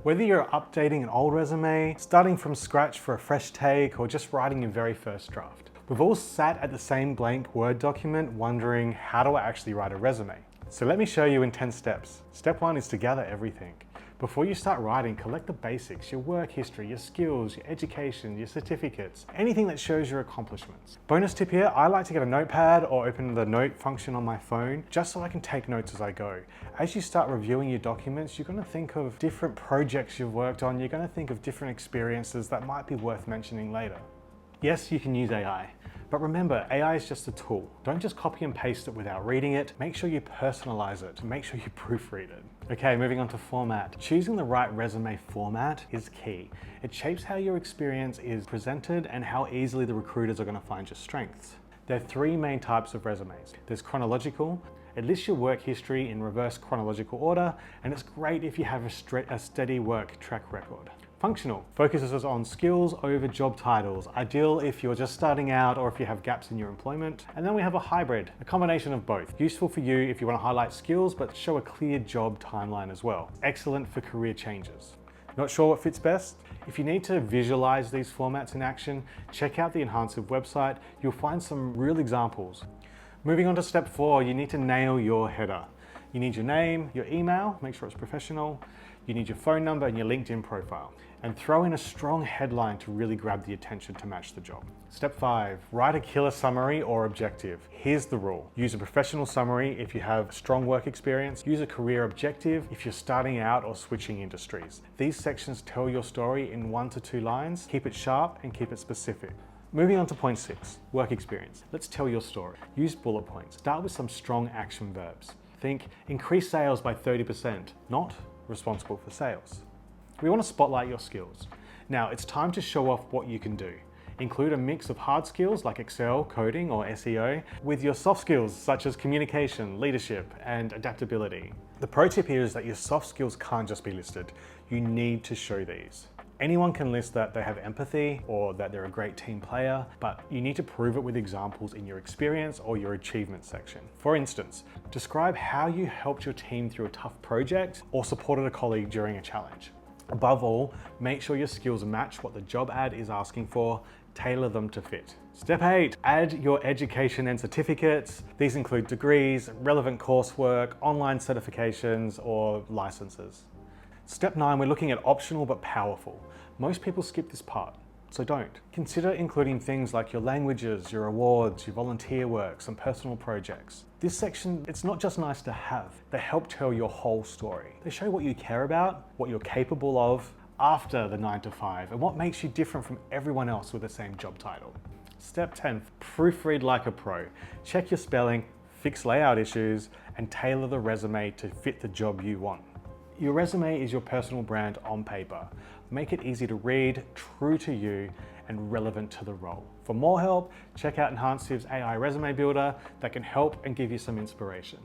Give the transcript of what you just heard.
Whether you're updating an old resume, starting from scratch for a fresh take, or just writing your very first draft, we've all sat at the same blank Word document wondering, how do I actually write a resume? So let me show you in 10 steps. Step 1 is to gather everything. Before you start writing, collect the basics, your work history, your skills, your education, your certificates, anything that shows your accomplishments. Bonus tip here, I like to get a notepad or open the note function on my phone just so I can take notes as I go. As you start reviewing your documents, you're going to think of different projects you've worked on, you're going to think of different experiences that might be worth mentioning later. Yes, you can use AI, but remember, AI is just a tool. Don't just copy and paste it without reading it. Make sure you personalize it. Make sure you proofread it. Okay, moving on to format. Choosing the right resume format is key. It shapes how your experience is presented and how easily the recruiters are going to find your strengths. There are 3 main types of resumes. There's chronological. It lists your work history in reverse chronological order, and it's great if you have a steady work track record. Functional focuses on skills over job titles, ideal if you're just starting out or if you have gaps in your employment. And then we have a hybrid, a combination of both. Useful for you if you want to highlight skills but show a clear job timeline as well. Excellent for career changes. Not sure what fits best? If you need to visualize these formats in action, check out the Enhancv website. You'll find some real examples. Moving on to step 4, you need to nail your header. You need your name, your email, make sure it's professional. You need your phone number and your LinkedIn profile. And throw in a strong headline to really grab the attention to match the job. Step 5, write a killer summary or objective. Here's the rule. Use a professional summary if you have strong work experience. Use a career objective if you're starting out or switching industries. These sections tell your story in 1 to 2 lines. Keep it sharp and keep it specific. Moving on to point 6, work experience. Let's tell your story. Use bullet points. Start with some strong action verbs. Think, increase sales by 30%, not responsible for sales. We want to spotlight your skills. Now it's time to show off what you can do. Include a mix of hard skills like Excel, coding, or SEO with your soft skills such as communication, leadership, and adaptability. The pro tip here is that your soft skills can't just be listed. You need to show these. Anyone can list that they have empathy or that they're a great team player, but you need to prove it with examples in your experience or your achievement section. For instance, describe how you helped your team through a tough project or supported a colleague during a challenge. Above all, make sure your skills match what the job ad is asking for. Tailor them to fit. Step 8, add your education and certificates. These include degrees, relevant coursework, online certifications, or licenses. Step 9, we're looking at optional but powerful. Most people skip this part, so don't. Consider including things like your languages, your awards, your volunteer work, some personal projects. This section, it's not just nice to have. They help tell your whole story. They show what you care about, what you're capable of after the 9 to 5, and what makes you different from everyone else with the same job title. Step 10, proofread like a pro. Check your spelling, fix layout issues, and tailor the resume to fit the job you want. Your resume is your personal brand on paper. Make it easy to read, true to you, and relevant to the role. For more help, check out Enhancv's AI Resume Builder that can help and give you some inspiration.